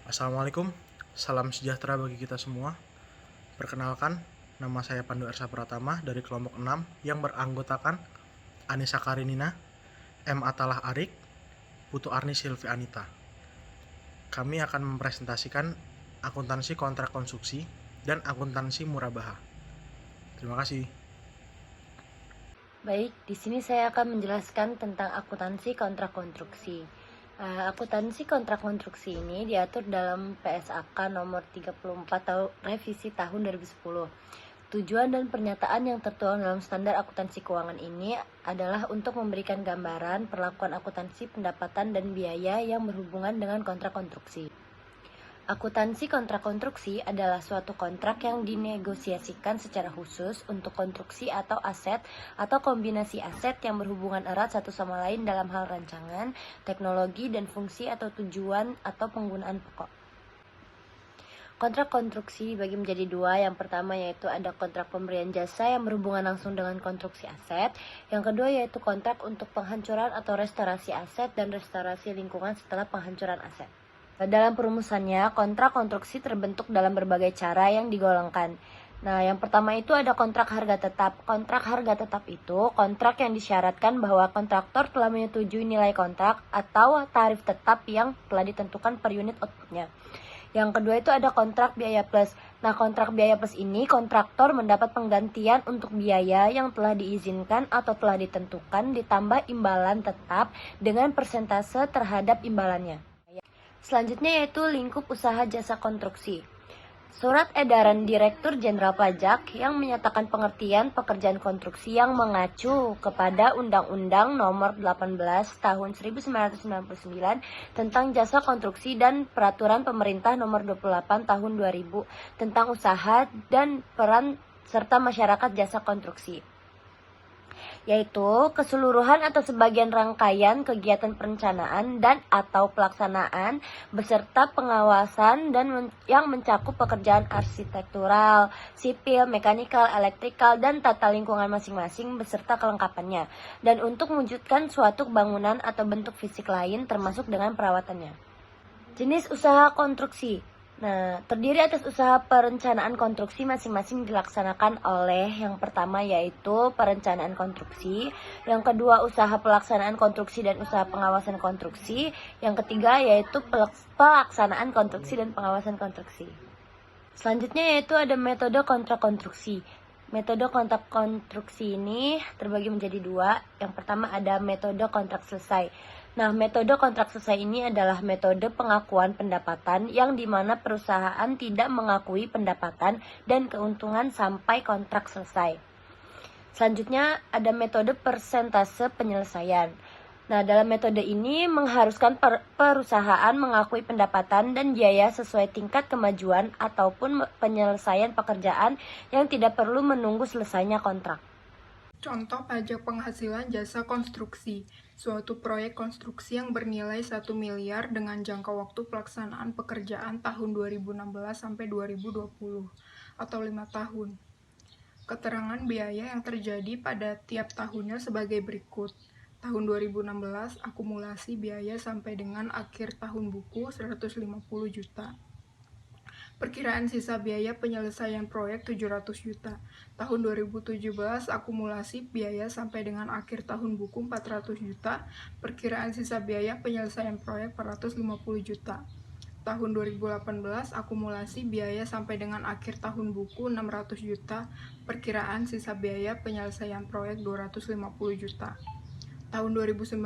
Assalamualaikum, salam sejahtera bagi kita semua. Perkenalkan, nama saya Pandu Ersa Pratama dari kelompok 6 yang beranggotakan Anissa Karinina, M. Atalah Arik, Putu Arni Silvi Anita. Kami akan mempresentasikan akuntansi kontrak konstruksi dan akuntansi murabaha. Terima kasih. Baik, di sini saya akan menjelaskan tentang akuntansi kontrak konstruksi. Akuntansi kontrak konstruksi ini diatur dalam PSAK nomor 34 revisi tahun 2010. Tujuan dan pernyataan yang tertuang dalam standar akuntansi keuangan ini adalah untuk memberikan gambaran perlakuan akuntansi pendapatan dan biaya yang berhubungan dengan kontrak konstruksi. Akuntansi kontrak konstruksi adalah suatu kontrak yang dinegosiasikan secara khusus untuk konstruksi atau aset atau kombinasi aset yang berhubungan erat satu sama lain dalam hal rancangan, teknologi, dan fungsi atau tujuan atau penggunaan pokok. Kontrak konstruksi dibagi menjadi dua. Yang pertama yaitu ada kontrak pemberian jasa yang berhubungan langsung dengan konstruksi aset. Yang kedua yaitu kontrak untuk penghancuran atau restorasi aset dan restorasi lingkungan setelah penghancuran aset. Dalam perumusannya, kontrak konstruksi terbentuk dalam berbagai cara yang digolongkan. Nah, yang pertama itu ada kontrak harga tetap. Kontrak harga tetap itu kontrak yang disyaratkan bahwa kontraktor telah menyetujui nilai kontrak atau tarif tetap yang telah ditentukan per unit outputnya. Yang kedua itu ada kontrak biaya plus. Nah, kontrak biaya plus ini kontraktor mendapat penggantian untuk biaya yang telah diizinkan atau telah ditentukan ditambah imbalan tetap dengan persentase terhadap imbalannya. Selanjutnya yaitu lingkup usaha jasa konstruksi. Surat edaran Direktur Jenderal Pajak yang menyatakan pengertian pekerjaan konstruksi yang mengacu kepada Undang-Undang Nomor 18 Tahun 1999 tentang jasa konstruksi dan Peraturan Pemerintah Nomor 28 Tahun 2000 tentang usaha dan peran serta masyarakat jasa konstruksi, yaitu keseluruhan atau sebagian rangkaian kegiatan perencanaan dan atau pelaksanaan beserta pengawasan dan yang mencakup pekerjaan arsitektural, sipil, mekanikal, elektrikal, dan tata lingkungan masing-masing beserta kelengkapannya, dan untuk mewujudkan suatu bangunan atau bentuk fisik lain termasuk dengan perawatannya. Jenis usaha konstruksi. Nah, terdiri atas usaha perencanaan konstruksi masing-masing dilaksanakan oleh yang pertama yaitu perencanaan konstruksi, yang kedua usaha pelaksanaan konstruksi dan usaha pengawasan konstruksi, yang ketiga yaitu pelaksanaan konstruksi dan pengawasan konstruksi. Selanjutnya yaitu ada metode kontrak konstruksi. Metode kontrak konstruksi ini terbagi menjadi dua. Yang pertama ada metode kontrak selesai. Nah, metode kontrak selesai ini adalah metode pengakuan pendapatan yang dimana perusahaan tidak mengakui pendapatan dan keuntungan sampai kontrak selesai. Selanjutnya ada metode persentase penyelesaian. Nah, dalam metode ini mengharuskan perusahaan mengakui pendapatan dan biaya sesuai tingkat kemajuan ataupun penyelesaian pekerjaan yang tidak perlu menunggu selesainya kontrak. Contoh pajak penghasilan jasa konstruksi, suatu proyek konstruksi yang bernilai 1 miliar dengan jangka waktu pelaksanaan pekerjaan tahun 2016 sampai 2020 atau 5 tahun. Keterangan biaya yang terjadi pada tiap tahunnya sebagai berikut. Tahun 2016 akumulasi biaya sampai dengan akhir tahun buku 150 juta. Perkiraan sisa biaya penyelesaian proyek 700 juta. Tahun 2017 akumulasi biaya sampai dengan akhir tahun buku 400 juta. Perkiraan sisa biaya penyelesaian proyek 450 juta. Tahun 2018 akumulasi biaya sampai dengan akhir tahun buku 600 juta. Perkiraan sisa biaya penyelesaian proyek 250 juta. Tahun 2019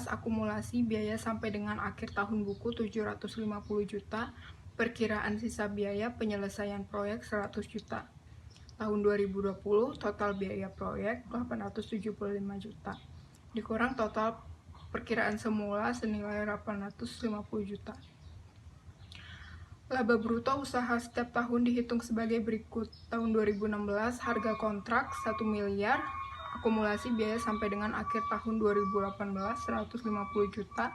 akumulasi biaya sampai dengan akhir tahun buku 750 juta. Perkiraan sisa biaya penyelesaian proyek 100 juta. Tahun 2020 total biaya proyek 875 juta. Dikurang total perkiraan semula senilai 850 juta. Laba bruto usaha setiap tahun dihitung sebagai berikut. Tahun 2016 harga kontrak 1 miliar. Akumulasi biaya sampai dengan akhir tahun 2018 150 juta.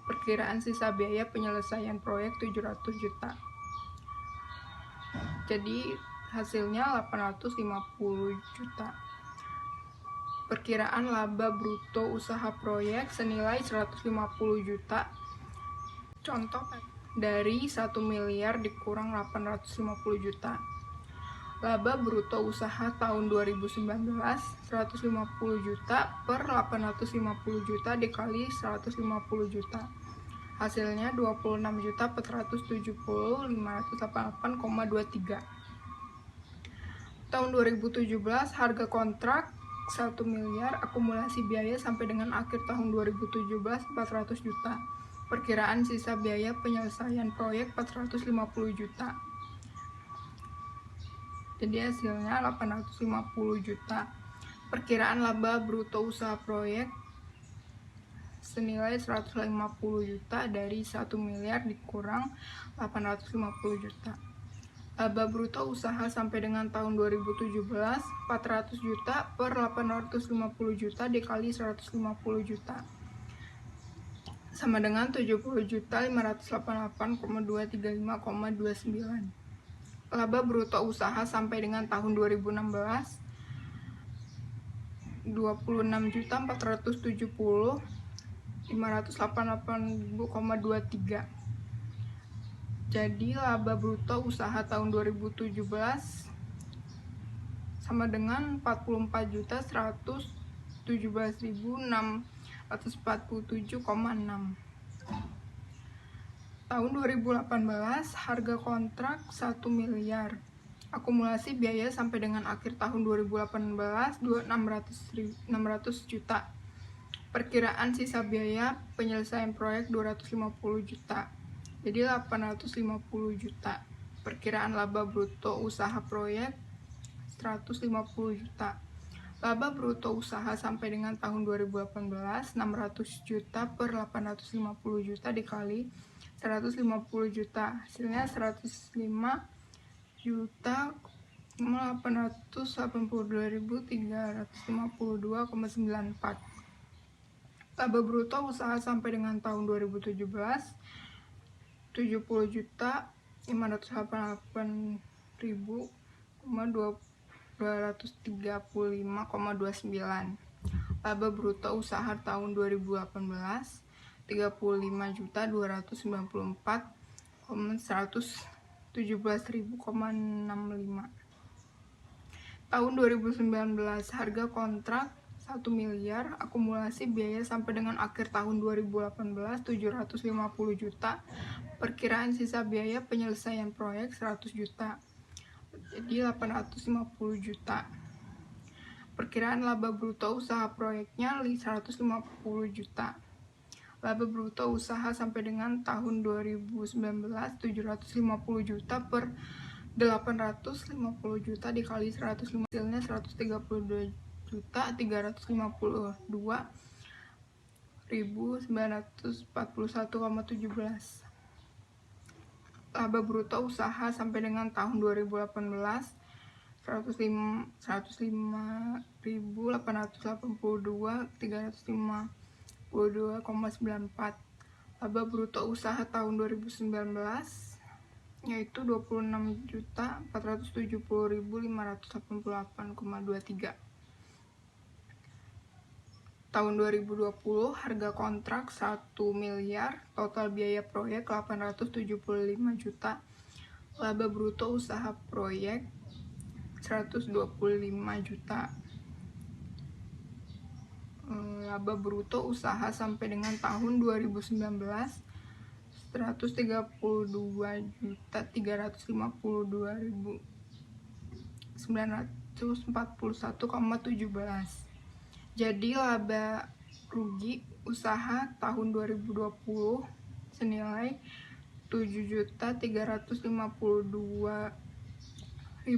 Perkiraan sisa biaya penyelesaian proyek 700 juta. Jadi hasilnya 850 juta. Perkiraan laba bruto usaha proyek senilai 150 juta. Contoh dari 1 miliar dikurang 850 juta. Laba bruto usaha tahun 2019 150 juta per 850 juta dikali 150 juta. Hasilnya 26.470.588,23. Tahun 2017 harga kontrak 1 miliar, akumulasi biaya sampai dengan akhir tahun 2017 400 juta. Perkiraan sisa biaya penyelesaian proyek 450 juta. Jadi hasilnya 850 juta. Perkiraan laba bruto usaha proyek senilai 150 juta dari 1 miliar dikurang 850 juta. Laba bruto usaha sampai dengan tahun 2017 400 juta per 850 juta dikali 150 juta sama dengan 70.588,235,29. Laba bruto usaha sampai dengan tahun 2016 26.470.588,23. Jadi laba bruto usaha tahun 2017 sama dengan 44.117.647,6. Tahun 2018 harga kontrak 1 miliar. Akumulasi biaya sampai dengan akhir tahun 2018 600 juta. Perkiraan sisa biaya penyelesaian proyek 250 juta. Jadi 850 juta. Perkiraan laba bruto usaha proyek 150 juta. Laba bruto usaha sampai dengan tahun 2018 600 juta per 850 juta dikali 150 juta. Hasilnya 105 juta 882.352,94. Laba bruto usaha sampai dengan tahun 2017 70 juta 588.235,29. Laba bruto usaha tahun 2018 35 juta 294.117.000,65. Tahun 2019 harga kontrak 1 miliar, akumulasi biaya sampai dengan akhir tahun 2018 750 juta. Perkiraan sisa biaya penyelesaian proyek 100 juta. Jadi 850 juta. Perkiraan laba bruto usaha proyeknya 150 juta. Laba bruto usaha sampai dengan tahun 2019 750 juta per 850 juta dikali 150, hasilnya 132 juta 352.941,17. Laba bruto usaha sampai dengan tahun 2018 105.882.352,94. Laba bruto usaha tahun 2019 yaitu 26.470.588,23. Tahun 2020 harga kontrak 1 miliar, total biaya proyek 875 juta. Laba bruto usaha proyek 125 juta. Laba bruto usaha sampai dengan tahun 2019 132.941,17. Jadi laba rugi usaha tahun 2020 senilai 7.352.941,17.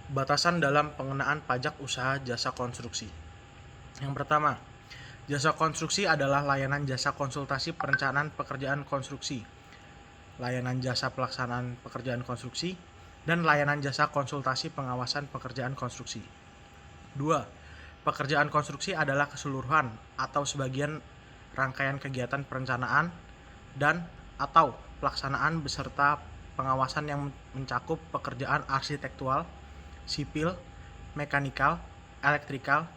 Batasan dalam pengenaan pajak usaha jasa konstruksi. Yang pertama, jasa konstruksi adalah layanan jasa konsultasi perencanaan pekerjaan konstruksi, layanan jasa pelaksanaan pekerjaan konstruksi, dan layanan jasa konsultasi pengawasan pekerjaan konstruksi. 2. Pekerjaan konstruksi adalah keseluruhan atau sebagian rangkaian kegiatan perencanaan dan atau pelaksanaan beserta pengawasan yang mencakup pekerjaan arsitektural, sipil, mekanikal, elektrikal,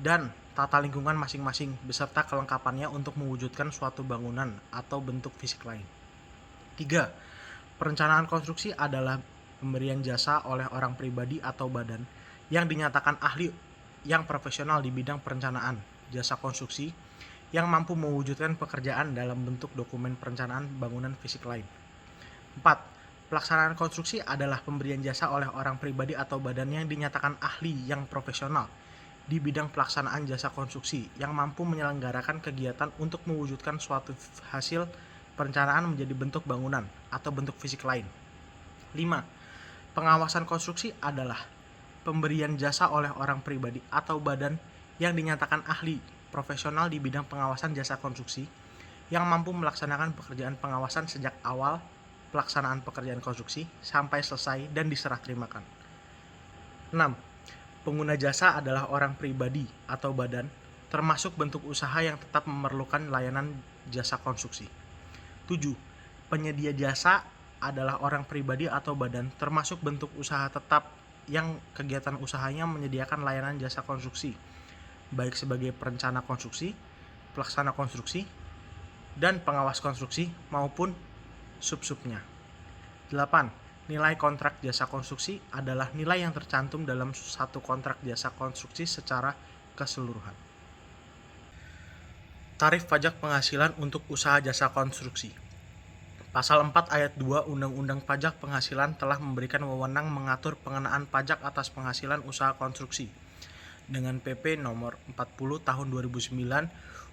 dan tata lingkungan masing-masing beserta kelengkapannya untuk mewujudkan suatu bangunan atau bentuk fisik lain. 3. Perencanaan konstruksi adalah pemberian jasa oleh orang pribadi atau badan yang dinyatakan ahli yang profesional di bidang perencanaan jasa konstruksi yang mampu mewujudkan pekerjaan dalam bentuk dokumen perencanaan bangunan fisik lain. 4. Pelaksanaan konstruksi adalah pemberian jasa oleh orang pribadi atau badan yang dinyatakan ahli yang profesional di bidang pelaksanaan jasa konstruksi yang mampu menyelenggarakan kegiatan untuk mewujudkan suatu hasil perencanaan menjadi bentuk bangunan atau bentuk fisik lain. 5. Pengawasan konstruksi adalah pemberian jasa oleh orang pribadi atau badan yang dinyatakan ahli profesional di bidang pengawasan jasa konstruksi yang mampu melaksanakan pekerjaan pengawasan sejak awal pelaksanaan pekerjaan konstruksi sampai selesai dan diserah terimakan. 6. Pengguna jasa adalah orang pribadi atau badan termasuk bentuk usaha yang tetap memerlukan layanan jasa konstruksi. 7. Penyedia jasa adalah orang pribadi atau badan termasuk bentuk usaha tetap yang kegiatan usahanya menyediakan layanan jasa konstruksi, baik sebagai perencana konstruksi, pelaksana konstruksi, dan pengawas konstruksi maupun sub-subnya. 8. Nilai kontrak jasa konstruksi adalah nilai yang tercantum dalam satu kontrak jasa konstruksi secara keseluruhan. Tarif pajak penghasilan untuk usaha jasa konstruksi. Pasal 4 ayat 2 Undang-Undang Pajak Penghasilan telah memberikan wewenang mengatur pengenaan pajak atas penghasilan usaha konstruksi dengan PP nomor 40 tahun 2009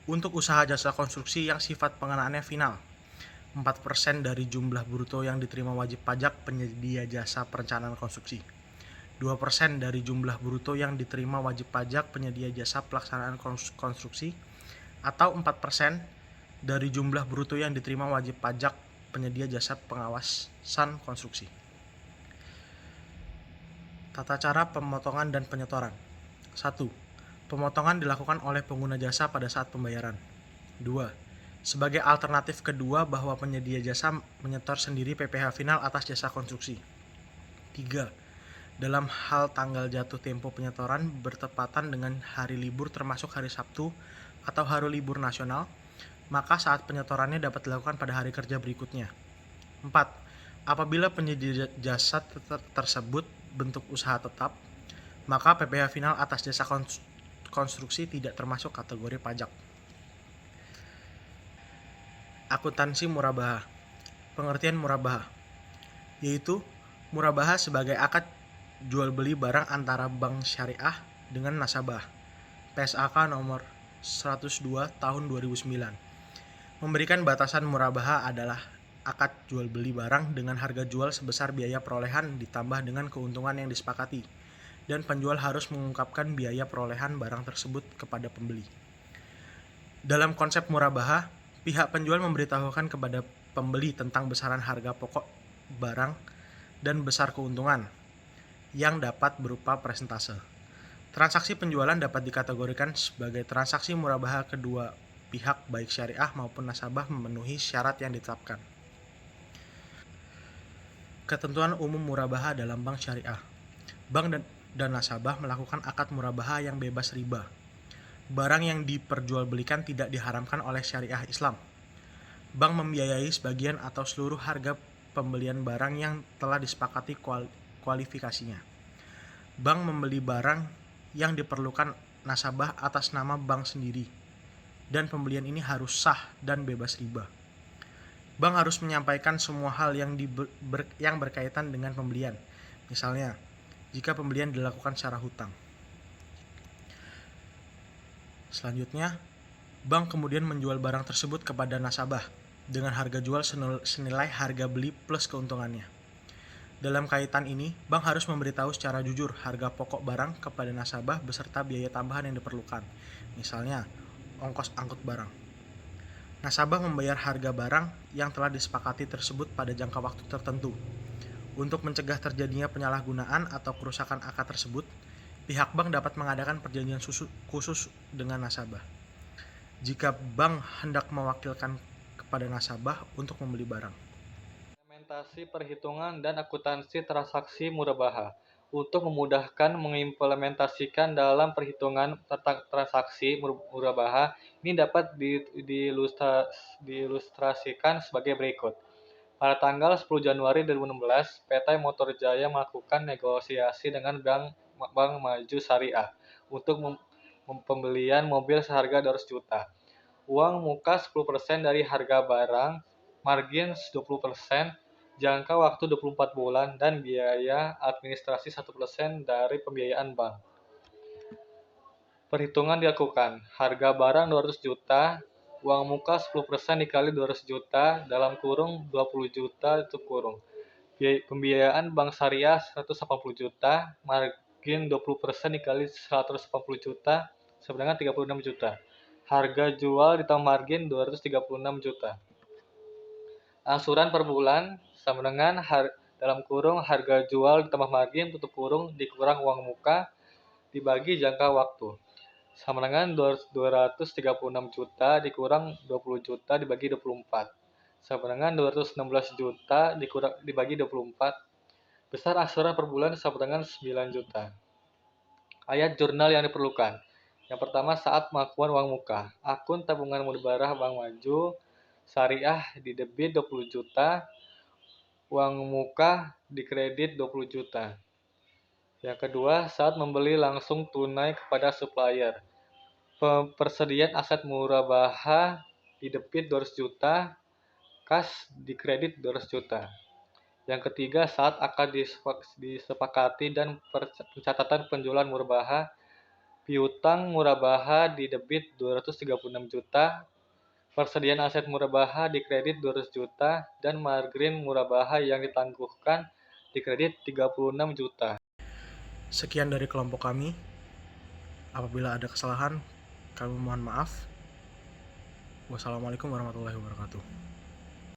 untuk usaha jasa konstruksi yang sifat pengenaannya final. 4% dari jumlah bruto yang diterima wajib pajak penyedia jasa perencanaan konstruksi. 2% dari jumlah bruto yang diterima wajib pajak penyedia jasa pelaksanaan konstruksi atau 4% dari jumlah bruto yang diterima wajib pajak penyedia jasa pengawasan konstruksi. Tata cara pemotongan dan penyetoran. 1. Pemotongan dilakukan oleh pengguna jasa pada saat pembayaran. 2. Sebagai alternatif kedua bahwa penyedia jasa menyetor sendiri PPh final atas jasa konstruksi. 3. Dalam hal tanggal jatuh tempo penyetoran bertepatan dengan hari libur termasuk hari Sabtu atau hari libur nasional, maka saat penyetorannya dapat dilakukan pada hari kerja berikutnya. 4. Apabila penyedia jasa tersebut bentuk usaha tetap, maka PPh final atas jasa konstruksi tidak termasuk kategori pajak. Akuntansi murabaha. Pengertian murabaha yaitu murabaha sebagai akad jual beli barang antara bank syariah dengan nasabah. PSAK nomor 102 tahun 2009. Memberikan batasan murabaha adalah akad jual beli barang dengan harga jual sebesar biaya perolehan ditambah dengan keuntungan yang disepakati, dan penjual harus mengungkapkan biaya perolehan barang tersebut kepada pembeli. Dalam konsep murabaha, pihak penjual memberitahukan kepada pembeli tentang besaran harga pokok barang dan besar keuntungan yang dapat berupa persentase. Transaksi penjualan dapat dikategorikan sebagai transaksi murabaha kedua pihak baik syariah maupun nasabah memenuhi syarat yang ditetapkan. Ketentuan umum murabaha dalam bank syariah. Bank dan nasabah melakukan akad murabaha yang bebas riba. Barang yang diperjualbelikan tidak diharamkan oleh syariah Islam. Bank membiayai sebagian atau seluruh harga pembelian barang yang telah disepakati kualifikasinya. Bank membeli barang yang diperlukan nasabah atas nama bank sendiri, dan pembelian ini harus sah dan bebas riba. Bank harus menyampaikan semua hal yang berkaitan dengan pembelian, misalnya jika pembelian dilakukan secara hutang. Selanjutnya, bank kemudian menjual barang tersebut kepada nasabah dengan harga jual senilai harga beli plus keuntungannya. Dalam kaitan ini, bank harus memberitahu secara jujur harga pokok barang kepada nasabah beserta biaya tambahan yang diperlukan, misalnya ongkos angkut barang. Nasabah membayar harga barang yang telah disepakati tersebut pada jangka waktu tertentu. Untuk mencegah terjadinya penyalahgunaan atau kerusakan akad tersebut, pihak bank dapat mengadakan perjanjian khusus dengan nasabah. Jika bank hendak mewakilkan kepada nasabah untuk membeli barang. Implementasi perhitungan dan akuntansi transaksi murabaha. untuk memudahkan mengimplementasikan dalam perhitungan transaksi murabahah. Ini dapat diilustrasikan sebagai berikut. Pada tanggal 10 Januari 2016, PT Motor Jaya melakukan negosiasi dengan Bank Maju Syariah untuk pembelian mobil seharga 200 juta. Uang muka 10% dari harga barang, margin 20%, jangka waktu 24 bulan, dan biaya administrasi 1% dari pembiayaan bank. Perhitungan dilakukan. Harga barang 200 juta, uang muka 10% dikali 200 juta, dalam kurung 20 juta tutup kurung. Pembiayaan bank syariah 180 juta, margin 20% dikali 180 juta, sebenarnya 36 juta. Harga jual ditambah margin 236 juta. Angsuran per bulan sama dengan dalam kurung harga jual ditambah margin tutup kurung dikurang uang muka dibagi jangka waktu. Sama dengan 236 juta dikurang 20 juta dibagi 24. Sama dengan 216 juta dibagi 24. Besar angsuran per bulan sama dengan 9 juta. Ayat jurnal yang diperlukan. Yang pertama, saat pengakuan uang muka. Akun tabungan murabahah Bank Maju Syariah didebit 20 juta, uang muka dikredit 20 juta. Yang kedua, saat membeli langsung tunai kepada supplier. Persediaan aset murabahah didebit 200 juta, kas dikredit 200 juta. Yang ketiga, saat akan disepakati dan pencatatan penjualan murabahah, piutang murabahah didebit 236 juta, persediaan aset murabahah dikredit 200 juta, dan margin murabahah yang ditangguhkan dikredit 36 juta. Sekian dari kelompok kami. Apabila ada kesalahan, kami mohon maaf. Wassalamualaikum warahmatullahi wabarakatuh.